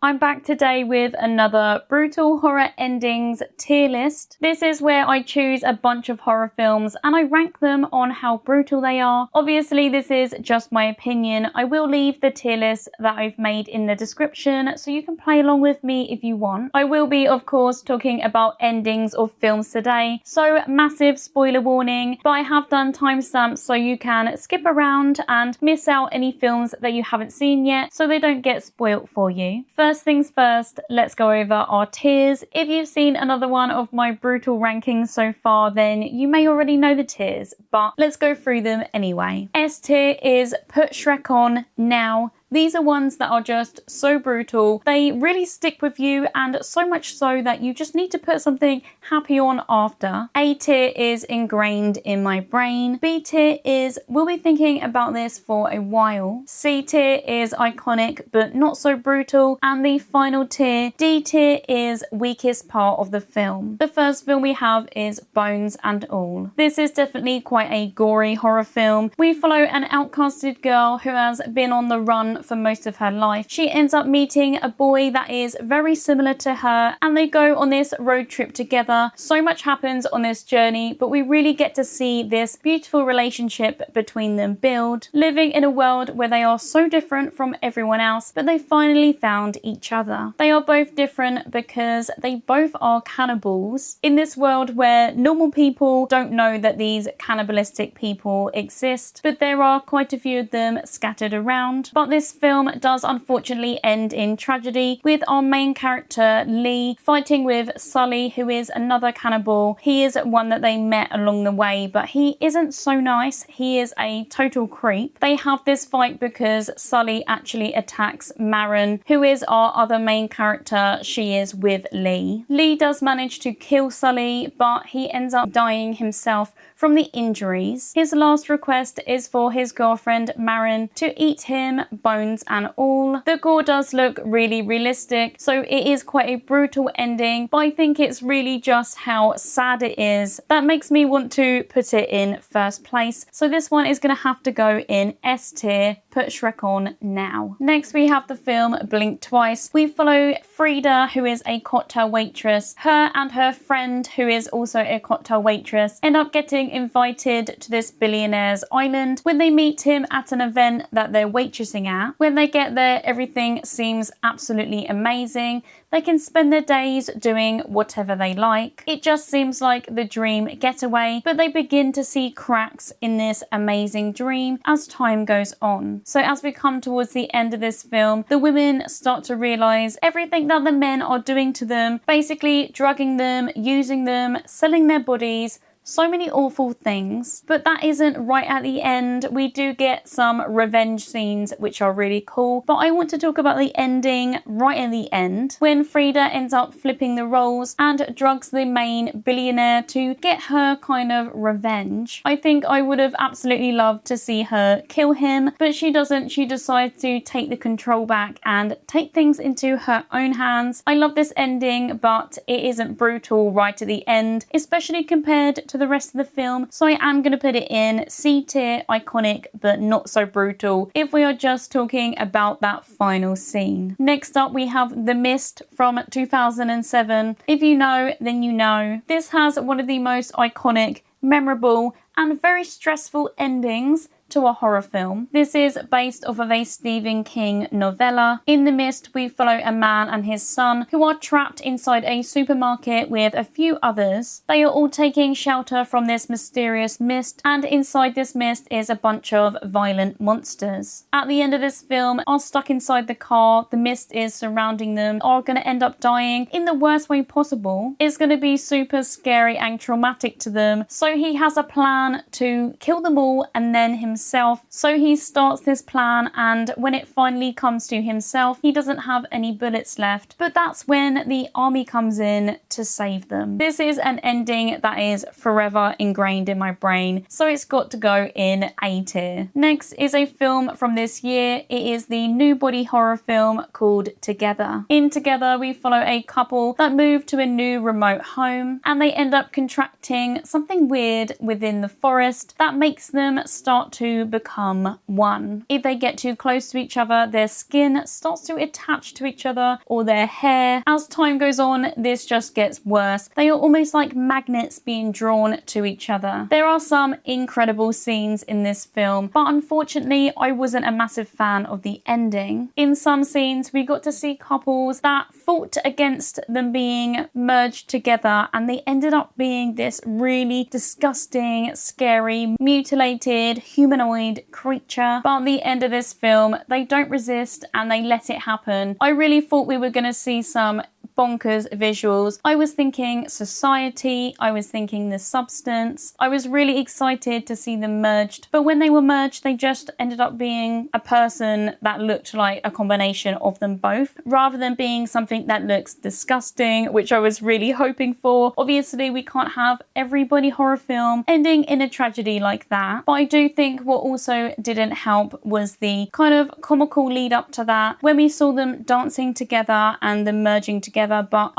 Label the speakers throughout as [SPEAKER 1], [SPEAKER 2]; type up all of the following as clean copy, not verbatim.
[SPEAKER 1] I'm back today with another brutal horror endings tier list. This is where I choose a bunch of horror films and I rank them on how brutal they are. Obviously, this is just my opinion. I will leave the tier list that I've made in the description so you can play along with me if you want. I will be, of course, talking about endings of films today, so massive spoiler warning, but I have done timestamps so you can skip around and miss out any films that you haven't seen yet so they don't get spoilt for you. First things first, let's go over our tiers. If you've seen another one of my brutal rankings so far, then you may already know the tiers, but let's go through them anyway. S tier is Put Shrek On Now. These are ones that are just so brutal. They really stick with you, and so much so that you just need to put something happy on after. A tier is Ingrained in My Brain. B tier is We'll Be Thinking About This for a While. C tier is Iconic but Not So Brutal. And the final tier, D tier, is Weakest Part of the Film. The first film we have is Bones and All. This is definitely quite a gory horror film. We follow an outcasted girl who has been on the run for most of her life. She ends up meeting a boy that is very similar to her and they go on this road trip together. So much happens on this journey, but we really get to see this beautiful relationship between them build, living in a world where they are so different from everyone else, but they finally found each other. They are both different because they both are cannibals in this world where normal people don't know that these cannibalistic people exist, but there are quite a few of them scattered around. But this film does unfortunately end in tragedy, with our main character Lee fighting with Sully, who is another cannibal. He is one that they met along the way, but he isn't so nice. He is a total creep. They have this fight because Sully actually attacks Maren, who is our other main character. She is with Lee. Lee does manage to kill Sully, but he ends up dying himself from the injuries. His last request is for his girlfriend Maren to eat him, bones and all. The gore does look really realistic, so it is quite a brutal ending, but I think it's really just how sad it is that makes me want to put it in first place. So this one is going to have to go in S tier, Put Shrek On Now. Next we have the film Blink Twice. We follow Frida, who is a cocktail waitress. Her and her friend, who is also a cocktail waitress, end up getting invited to this billionaire's island when they meet him at an event that they're waitressing at. When they get there, everything seems absolutely amazing. They can spend their days doing whatever they like. It just seems like the dream getaway, but they begin to see cracks in this amazing dream as time goes on. So as we come towards the end of this film, the women start to realize everything that the men are doing to them, basically drugging them, using them, selling their bodies, so many awful things. But that isn't right at the end. We do get some revenge scenes which are really cool, but I want to talk about the ending right at the end when Frida ends up flipping the roles and drugs the main billionaire to get her kind of revenge. I think I would have absolutely loved to see her kill him, but she doesn't. She decides to take the control back and take things into her own hands. I love this ending, but it isn't brutal right at the end, especially compared to the rest of the film, so I am going to put it in C tier, Iconic but Not So Brutal, if we are just talking about that final scene. Next up we have The Mist from 2007. If you know, then you know. This has one of the most iconic, memorable and very stressful endings to a horror film. This is based off of a Stephen King novella. In The Mist, we follow a man and his son who are trapped inside a supermarket with a few others. They are all taking shelter from this mysterious mist, and inside this mist is a bunch of violent monsters. At the end of this film, are stuck inside the car, the mist is surrounding them, are going to end up dying in the worst way possible. It's going to be super scary and traumatic to them, so he has a plan to kill them all and then himself. So he starts this plan, and when it finally comes to himself, he doesn't have any bullets left, but that's when the army comes in to save them. This is an ending that is forever ingrained in my brain, so it's got to go in A tier. Next is a film from this year. It is the new body horror film called Together. In Together, we follow a couple that move to a new remote home, and they end up contracting something weird within the forest that makes them start to two become one. If they get too close to each other, their skin starts to attach to each other, or their hair. As time goes on, this just gets worse. They are almost like magnets being drawn to each other. There are some incredible scenes in this film, but unfortunately, I wasn't a massive fan of the ending. In some scenes, we got to see couples that fought against them being merged together, and they ended up being this really disgusting, scary, mutilated, humanoid creature. But at the end of this film, they don't resist and they let it happen. I really thought we were going to see some bonkers visuals. I was thinking Society, I was thinking The Substance. I was really excited to see them merged, but when they were merged, they just ended up being a person that looked like a combination of them both, rather than being something that looks disgusting, which I was really hoping for. Obviously, we can't have every body horror film ending in a tragedy like that, but I do think what also didn't help was the kind of comical lead up to that, when we saw them dancing together and them merging together, but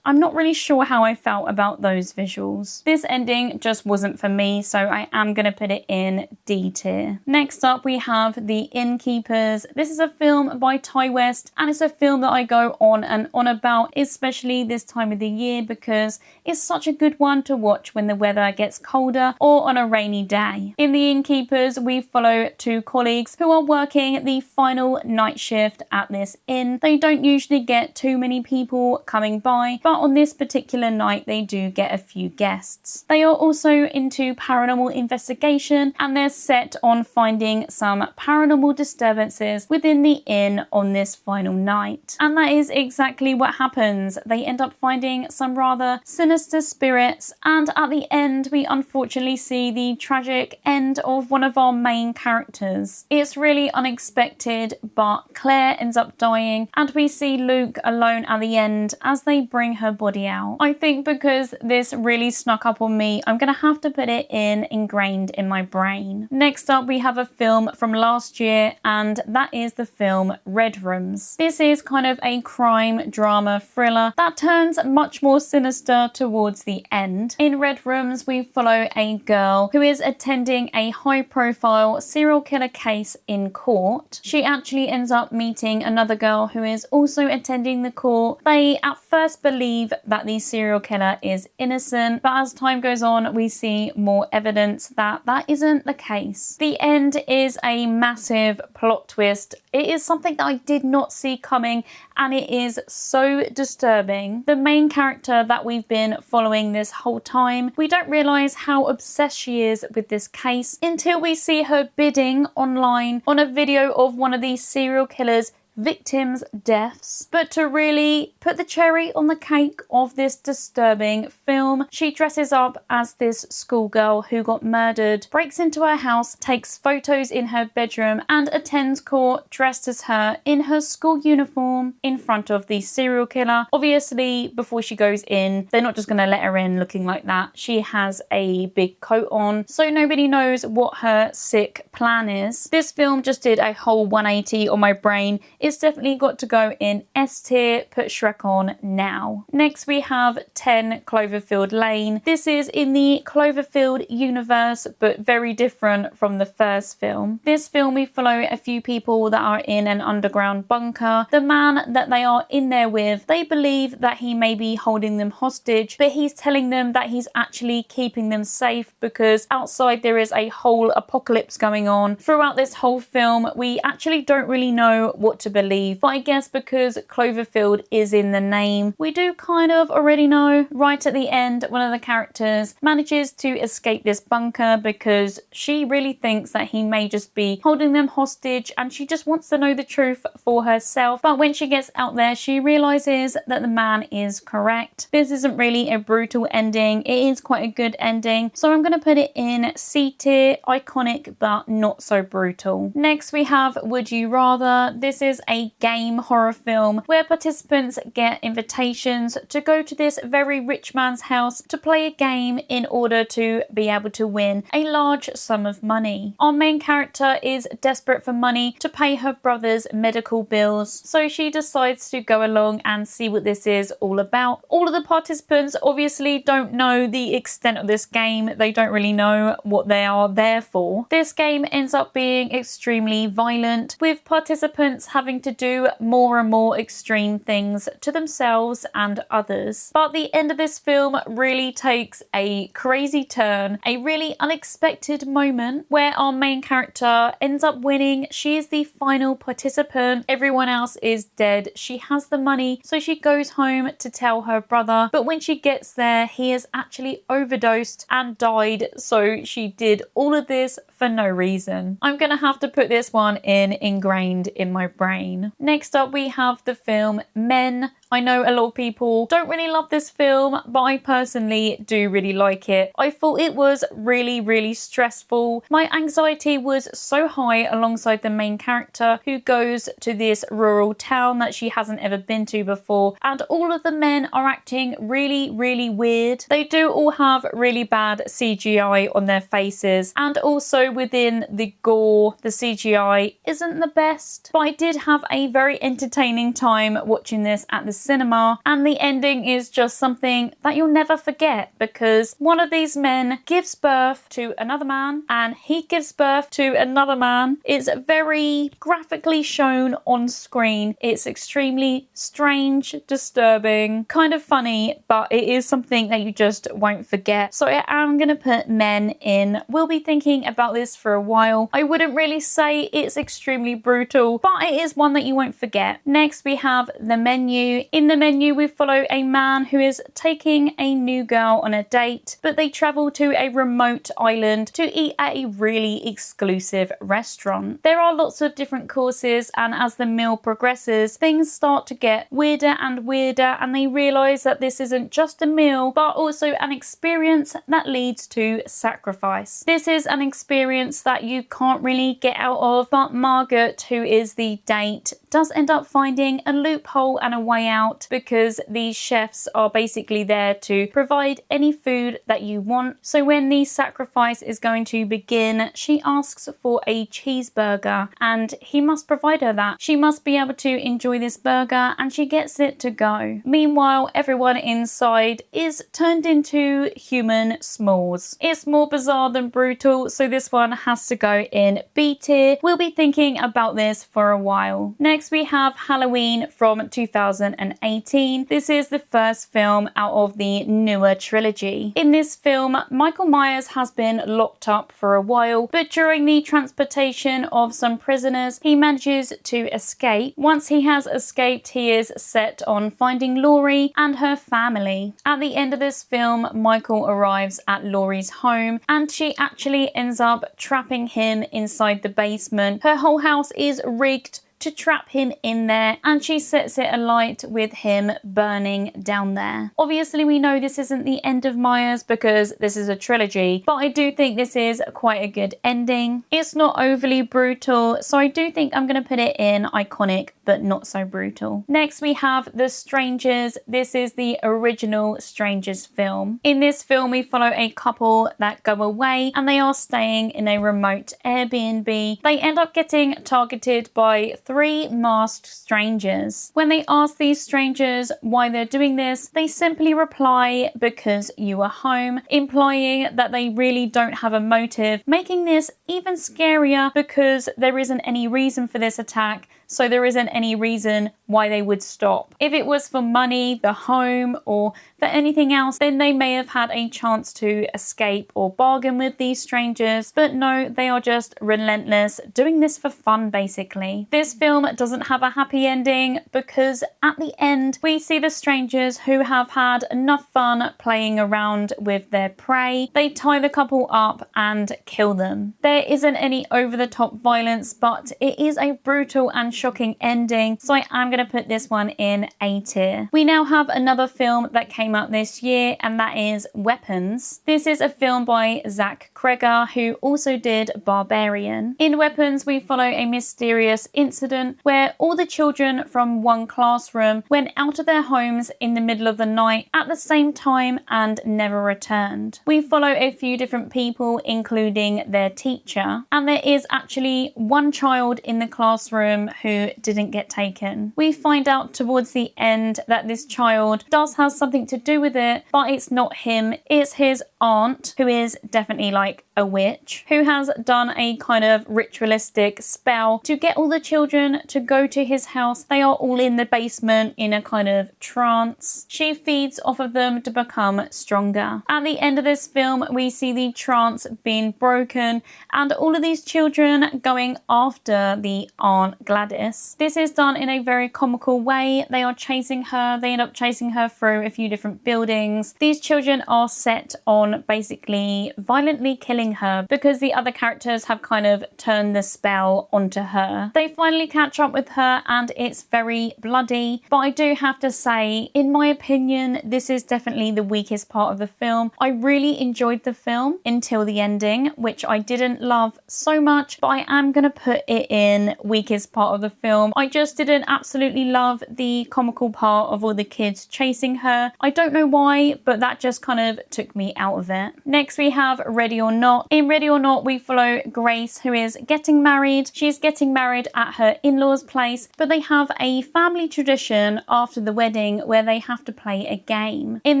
[SPEAKER 1] I'm not really sure how I felt about those visuals. This ending just wasn't for me, so I am going to put it in D tier. Next up, we have The Innkeepers. This is a film by Ty West, and it's a film that I go on and on about, especially this time of the year, because it's such a good one to watch when the weather gets colder or on a rainy day. In The Innkeepers, we follow two colleagues who are working the final night shift at this inn. They don't usually get too many people coming by, but on this particular night they do get a few guests. They are also into paranormal investigation, and they're set on finding some paranormal disturbances within the inn on this final night. And that is exactly what happens. They end up finding some rather sinister spirits, and at the end we unfortunately see the tragic end of one of our main characters. It's really unexpected, but Claire ends up dying, and we see Luke alone at the end as they bring her body out. I think because this really snuck up on me, I'm gonna have to put it in ingrained in my brain. Next up, we have a film from last year, and that is the film Red Rooms. This is kind of a crime drama thriller that turns much more sinister towards the end. In Red Rooms, we follow a girl who is attending a high-profile serial killer case in court. She actually ends up meeting another girl who is also attending the court. They at first believe that the serial killer is innocent, but as time goes on, we see more evidence that that isn't the case. The end is a massive plot twist. It is something that I did not see coming, and it is so disturbing. The main character that we've been following this whole time, we don't realise how obsessed she is with this case until we see her bidding online on a video of one of these serial killers' victims' deaths. But to really put the cherry on the cake of this disturbing film, she dresses up as this schoolgirl who got murdered, breaks into her house, takes photos in her bedroom, and attends court dressed as her in her school uniform in front of the serial killer. Obviously, before she goes in, they're not just going to let her in looking like that. She has a big coat on, so nobody knows what her sick plan is. This film just did a whole 180 on my brain. It's definitely got to go in S tier, put Shrek on now. Next we have 10 Cloverfield Lane. This is in the Cloverfield universe, but very different from the first film. This film we follow a few people that are in an underground bunker. The man that they are in there with, they believe that he may be holding them hostage, but he's telling them that he's actually keeping them safe because outside there is a whole apocalypse going on. Throughout this whole film, we actually don't really know what to believe, but I guess because Cloverfield is in the name, we do kind of already know. Right at the end, one of the characters manages to escape this bunker because she really thinks that he may just be holding them hostage, and she just wants to know the truth for herself. But when she gets out there, she realizes that the man is correct. This isn't really a brutal ending. It is quite a good ending, so I'm going to put it in C tier, iconic but not so brutal. Next we have Would You Rather. This is is a game horror film where participants get invitations to go to this very rich man's house to play a game in order to be able to win a large sum of money. Our main character is desperate for money to pay her brother's medical bills, so she decides to go along and see what this is all about. All of the participants obviously don't know the extent of this game. They don't really know what they are there for. This game ends up being extremely violent, with participants having to do more and more extreme things to themselves and others. But the end of this film really takes a crazy turn, a really unexpected moment where our main character ends up winning. She is the final participant. Everyone else is dead. She has the money, so she goes home to tell her brother, but when she gets there, he has actually overdosed and died, so she did all of this for no reason. I'm gonna have to put this one ingrained in my brain. Next up, we have the film Men. I know a lot of people don't really love this film, but I personally do really like it. I thought it was really stressful. My anxiety was so high alongside the main character, who goes to this rural town that she hasn't ever been to before, and all of the men are acting really weird. They do all have really bad CGI on their faces, and also within the gore, the CGI isn't the best, but I did have a very entertaining time watching this at the cinema, and the ending is just something that you'll never forget, because one of these men gives birth to another man and he gives birth to another man. It's very graphically shown on screen. It's extremely strange, disturbing, kind of funny, but it is something that you just won't forget. So I am going to put Men in. We'll be thinking about this for a while. I wouldn't really say it's extremely brutal, but it is one that you won't forget. Next, we have The Menu. In The Menu, we follow a man who is taking a new girl on a date, but they travel to a remote island to eat at a really exclusive restaurant. There are lots of different courses, and as the meal progresses, things start to get weirder and weirder, and they realise that this isn't just a meal, but also an experience that leads to sacrifice. This is an experience that you can't really get out of, but Margaret, who is the date, does end up finding a loophole and a way out, because these chefs are basically there to provide any food that you want. So when the sacrifice is going to begin, she asks for a cheeseburger and he must provide her that. She must be able to enjoy this burger and she gets it to go. Meanwhile, everyone inside is turned into human s'mores. It's more bizarre than brutal, so this one has to go in B tier. We'll be thinking about this for a while. Next, we have Halloween from 2018. This is the first film out of the newer trilogy. In this film, Michael Myers has been locked up for a while, but during the transportation of some prisoners, he manages to escape. Once he has escaped, he is set on finding Laurie and her family. At the end of this film, Michael arrives at Laurie's home and she actually ends up trapping him inside the basement. Her whole house is rigged to trap him in there, and she sets it alight with him burning down there. Obviously, we know this isn't the end of Myers because this is a trilogy, but I do think this is quite a good ending. It's not overly brutal, so I do think I'm going to put it in iconic but not so brutal. Next, we have The Strangers. This is the original Strangers film. In this film, we follow a couple that go away and they are staying in a remote Airbnb. They end up getting targeted by 3 masked strangers. When they ask these strangers why they're doing this, they simply reply, "Because you are home," implying that they really don't have a motive, making this even scarier because there isn't any reason for this attack. So there isn't any reason why they would stop. If it was for money, the home, or for anything else, then they may have had a chance to escape or bargain with these strangers. But no, they are just relentless, doing this for fun basically. This film doesn't have a happy ending because at the end, we see the strangers who have had enough fun playing around with their prey. They tie the couple up and kill them. There isn't any over-the-top violence, but it is a brutal and shocking ending, so I am going to put this one in A tier. We now have another film that came out this year, and that is Weapons. This is a film by Zach Cregger, who also did Barbarian. In Weapons, we follow a mysterious incident where all the children from one classroom went out of their homes in the middle of the night at the same time and never returned. We follow a few different people, including their teacher, and there is actually one child in the classroom who didn't get taken. We find out towards the end that this child does have something to do with it, but it's not him, it's his aunt, who is definitely like a witch, who has done a kind of ritualistic spell to get all the children to go to his house. They are all in the basement in a kind of trance. She feeds off of them to become stronger. At the end of this film, we see the trance being broken and all of these children going after the Aunt Gladys. This is done in a very comical way. They are chasing her. They end up chasing her through a few different buildings. These children are set on basically violently killing her because the other characters have kind of turned the spell onto her. They finally catch up with her and it's very bloody, but I do have to say, in my opinion, this is definitely the weakest part of the film. I really enjoyed the film until the ending, which I didn't love so much, but I am going to put it in weakest part of the film. I just didn't absolutely love the comical part of all the kids chasing her. I don't know why, but that just kind of took me out of it. Next we have Ready or Not. In Ready or Not, we follow Grace, who is getting married. She's getting married at her in-laws' place, but they have a family tradition after the wedding where they have to play a game. In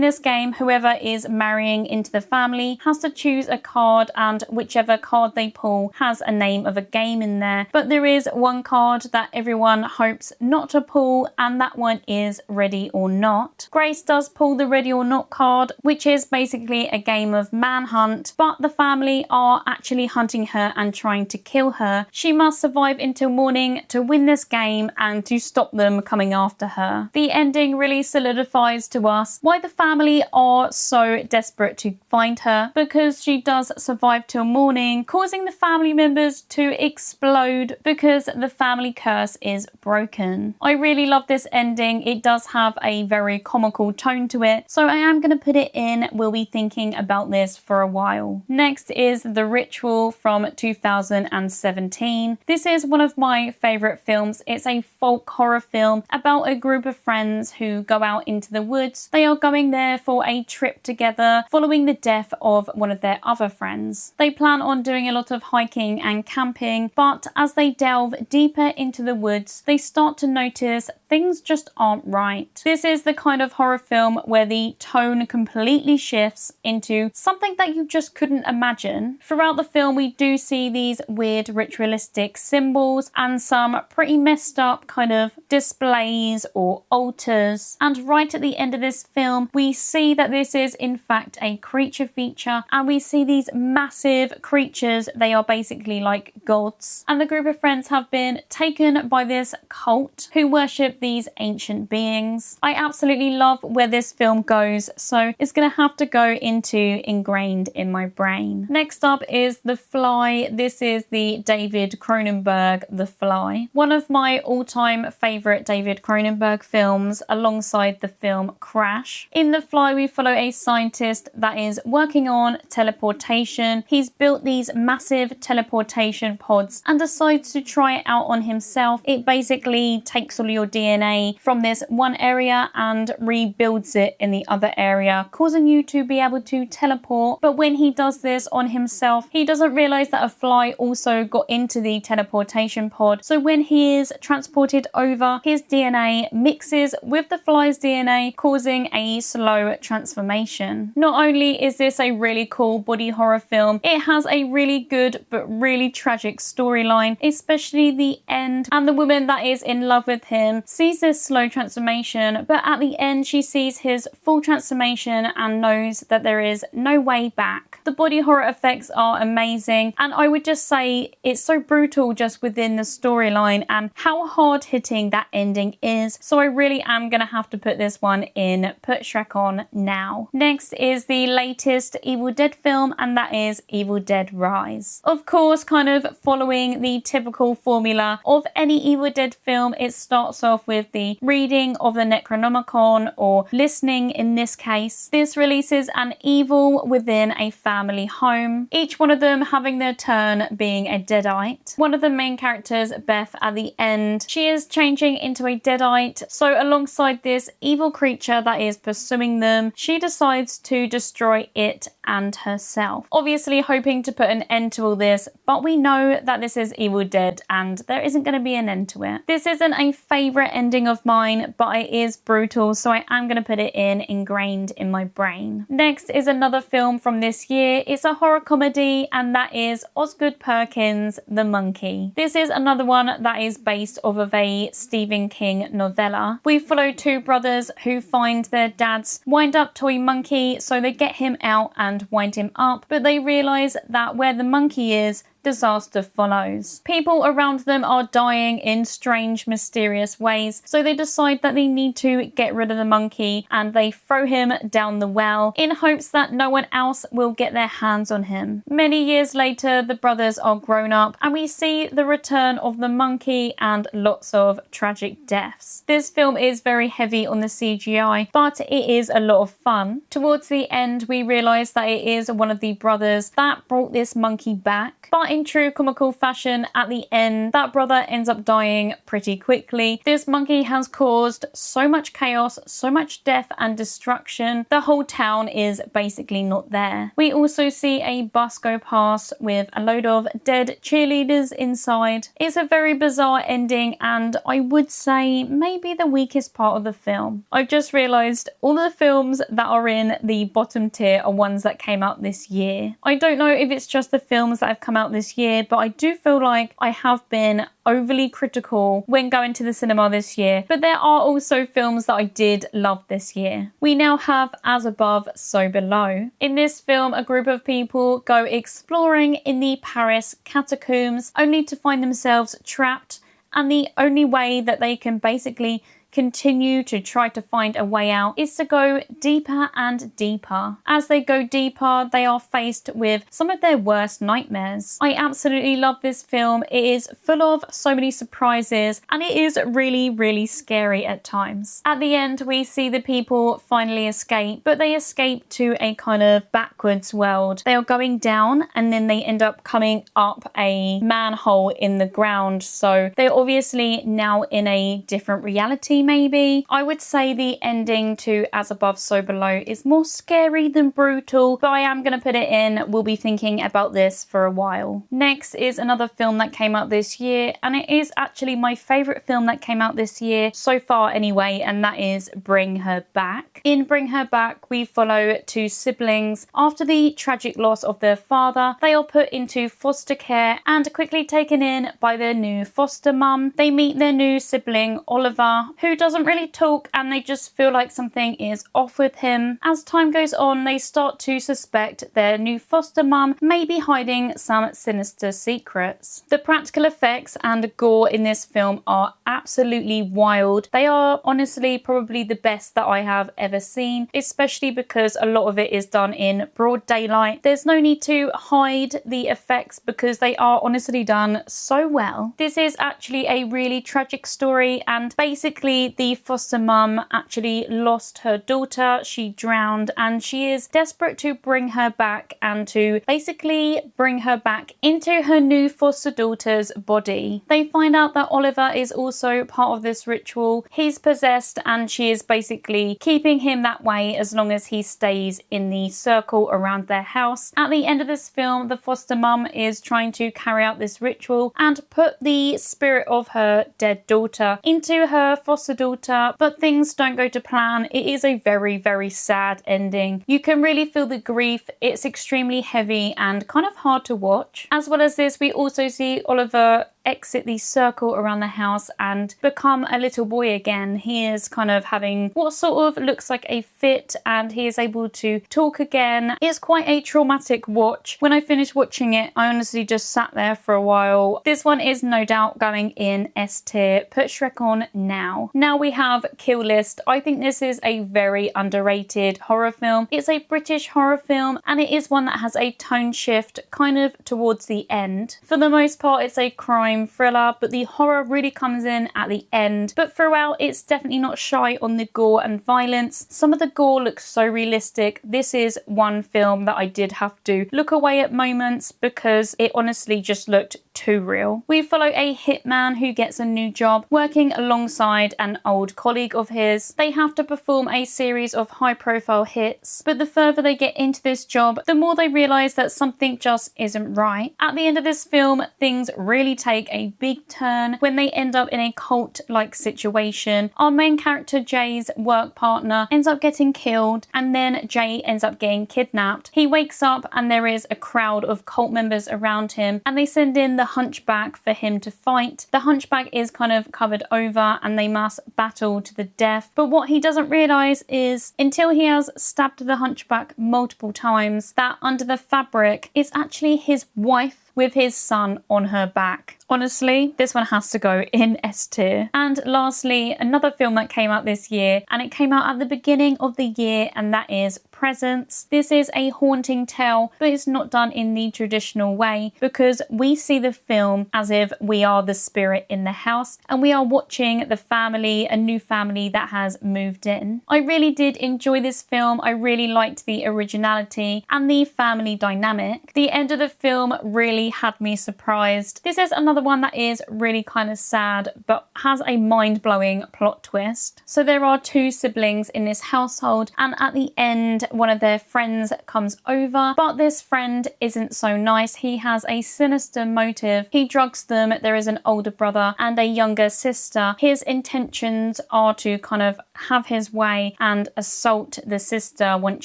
[SPEAKER 1] this game, whoever is marrying into the family has to choose a card, and whichever card they pull has a name of a game in there. But there is one card that everyone hopes not to pull, and that one is Ready or Not. Grace does pull the Ready or Not card, which is basically a game of manhunt, but the family are actually hunting her and trying to kill her. She must survive until morning to win this game and to stop them coming after her. The ending really solidifies to us why the family are so desperate to find her, because she does survive till morning, causing the family members to explode because the family curse is broken. I really love this ending. It does have a very comical tone to it, so I am going to put it in We'll Be Thinking About This for a While. Next is The Ritual from 2017. This is one of my favourite films. It's a folk horror film about a group of friends who go out into the woods. They are going there for a trip together following the death of one of their other friends. They plan on doing a lot of hiking and camping, but as they delve deeper into the woods, they start to notice things just aren't right. This is the kind of horror film where the tone completely shifts into something that you just couldn't imagine. Throughout the film, we do see these weird ritualistic symbols and some pretty messed up kind of displays or altars. And right at the end of this film, we see that this is in fact a creature feature, and we see these massive creatures. They are basically like gods, and the group of friends have been taken by this cult who worship these ancient beings. I absolutely love where this film goes, so it's gonna have to go into ingrained in my brain. Next up is The Fly. This is the David Cronenberg The Fly, one of my all-time favorite David Cronenberg films alongside the film Crash. In The Fly, we follow a scientist that is working on teleportation. He's built these massive teleportation pods and decides to try it out on himself. It basically takes all your DNA from this one area and rebuilds it in the other area, causing you to be able to teleport. But when he does this on himself, he doesn't realize that a fly also got into the teleportation pod. So when he is transported over, his DNA mixes with the fly's DNA, causing a slow transformation. Not only is this a really cool body horror film, it has a really good but really tragic storyline, especially the end, and the woman that is in love with him sees this slow transformation, but at the end she sees his full transformation and knows that there is no way back. The body horror effects are amazing, and I would just say it's so brutal just within the storyline and how hard hitting that ending is. So I really am going to have to put this one in Put Shrek on now. Next is the latest Evil Dead film, and that is Evil Dead Rise. Of course, kind of following the typical formula of any Evil Dead film, it starts off with the reading of the Necronomicon, or listening in this case. This releases an evil within a family home, each one of them having their turn being a deadite. One of the main characters, Beth, at the end, she is changing into a deadite, so alongside this evil creature that is pursuing them, she decides to destroy it and herself. Obviously hoping to put an end to all this, but we know that this is Evil Dead and there isn't going to be an end to it. This isn't a favourite ending of mine, but it is brutal, so I am going to put it in ingrained in my brain. Next is another film from this year. It's a horror comedy, and that is Osgood Perkins' The Monkey. This is another one that is based off of a Stephen King novella. We follow two brothers who find their dad's wind-up toy monkey, so they get him out and wind him up, but they realise that where the monkey is, disaster follows. People around them are dying in strange, mysterious ways, so they decide that they need to get rid of the monkey, and they throw him down the well in hopes that no one else will get their hands on him. Many years later, the brothers are grown up, and we see the return of the monkey and lots of tragic deaths. This film is very heavy on the CGI, but it is a lot of fun. Towards the end, we realise that it is one of the brothers that brought this monkey back, but in true comical fashion, at the end, that brother ends up dying pretty quickly. This monkey has caused so much chaos, so much death and destruction. The whole town is basically not there. We also see a bus go past with a load of dead cheerleaders inside. It's a very bizarre ending, and I would say maybe the weakest part of the film. I've just realised all of the films that are in the bottom tier are ones that came out this year. I don't know if it's just the films that have come out this year, but I do feel like I have been overly critical when going to the cinema this year, but there are also films that I did love this year. We now have As Above, So Below. In this film, a group of people go exploring in the Paris catacombs only to find themselves trapped, and the only way that they can basically continue to try to find a way out is to go deeper and deeper. As they go deeper, they are faced with some of their worst nightmares. I absolutely love this film. It is full of so many surprises, and it is really, really scary at times. At the end, we see the people finally escape, but they escape to a kind of backwards world. They are going down, and then they end up coming up a manhole in the ground, so they're obviously now in a different reality. Maybe I would say the ending to As Above, So Below is more scary than brutal, but I am going to put it in. We'll be thinking about this for a while. Next is another film that came out this year, and it is actually my favourite film that came out this year so far anyway, and that is Bring Her Back. In Bring Her Back, we follow two siblings. After the tragic loss of their father, they are put into foster care and quickly taken in by their new foster mum. They meet their new sibling, Oliver, who doesn't really talk, and they just feel like something is off with him. As time goes on, they start to suspect their new foster mum may be hiding some sinister secrets. The practical effects and gore in this film are absolutely wild. They are honestly probably the best that I have ever seen, especially because a lot of it is done in broad daylight. There's no need to hide the effects because they are honestly done so well. This is actually a really tragic story, and basically the foster mum actually lost her daughter. She drowned, and she is desperate to bring her back and to basically bring her back into her new foster daughter's body. They find out that Oliver is also part of this ritual. He's possessed, and she is basically keeping him that way as long as he stays in the circle around their house. At the end of this film, the foster mum is trying to carry out this ritual and put the spirit of her dead daughter into her foster daughter, but things don't go to plan. It is a very, very sad ending. You can really feel the grief. It's extremely heavy and kind of hard to watch. As well as this, we also see Oliver exit the circle around the house and become a little boy again. He is kind of having what sort of looks like a fit, and he is able to talk again. It's quite a traumatic watch. When I finished watching it, I honestly just sat there for a while. This one is no doubt going in S tier. Put Shrek on now. Now we have Kill List. I think this is a very underrated horror film. It's a British horror film, and it is one that has a tone shift kind of towards the end. For the most part, it's a crime thriller, but the horror really comes in at the end. But throughout, it's definitely not shy on the gore and violence. Some of the gore looks so realistic. This is one film that I did have to look away at moments because it honestly just looked too real. We follow a hitman who gets a new job working alongside an old colleague of his. They have to perform a series of high-profile hits, but the further they get into this job, the more they realise that something just isn't right. At the end of this film, things really take a big turn when they end up in a cult-like situation. Our main character Jay's work partner ends up getting killed, and then Jay ends up getting kidnapped. He wakes up and there is a crowd of cult members around him, and they send in the hunchback for him to fight. The hunchback is kind of covered over and they must battle to the death. But what he doesn't realise is, until he has stabbed the hunchback multiple times, that under the fabric is actually his wife with his son on her back. Honestly, this one has to go in S tier. And lastly, another film that came out this year, and it came out at the beginning of the year, and that is Presence. This is a haunting tale, but it's not done in the traditional way because we see the film as if we are the spirit in the house and we are watching the family, a new family that has moved in. I really did enjoy this film. I really liked the originality and the family dynamic. The end of the film really had me surprised. This is another one that is really kind of sad but has a mind-blowing plot twist. So there are two siblings in this household, and at the end one of their friends comes over, but this friend isn't so nice. He has a sinister motive. He drugs them. There is an older brother and a younger sister. His intentions are to kind of have his way and assault the sister once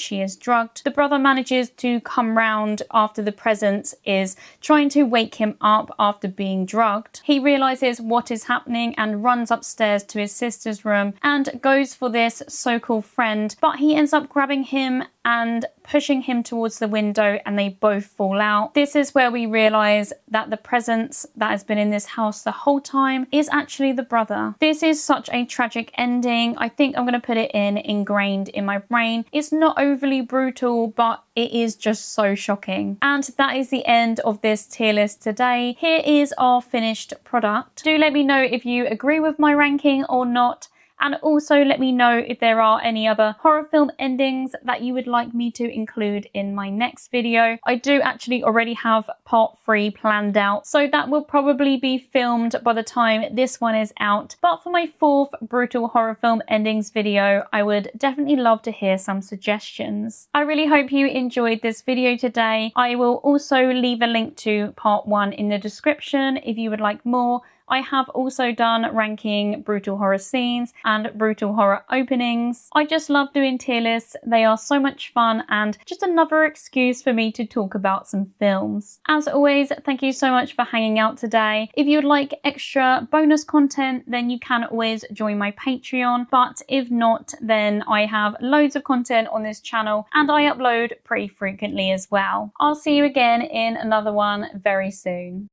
[SPEAKER 1] she is drugged. The brother manages to come round after the presence is trying to wake him up after being drugged. He realizes what is happening and runs upstairs to his sister's room and goes for this so-called friend, but he ends up grabbing him and pushing him towards the window, and they both fall out. This is where we realize that the presence that has been in this house the whole time is actually the brother. This is such a tragic ending. I think I'm going to put it in ingrained in my brain. It's not overly brutal, but it is just so shocking. And that is the end of this tier list today. Here is our finished product. Do let me know if you agree with my ranking or not. And also let me know if there are any other horror film endings that you would like me to include in my next video. I do actually already have part 3 planned out, so that will probably be filmed by the time this one is out. But for my 4th brutal horror film endings video, I would definitely love to hear some suggestions. I really hope you enjoyed this video today. I will also leave a link to part 1 in the description if you would like more. I have also done ranking brutal horror scenes and brutal horror openings. I just love doing tier lists. They are so much fun and just another excuse for me to talk about some films. As always, thank you so much for hanging out today. If you would like extra bonus content, then you can always join my Patreon. But if not, then I have loads of content on this channel and I upload pretty frequently as well. I'll see you again in another one very soon.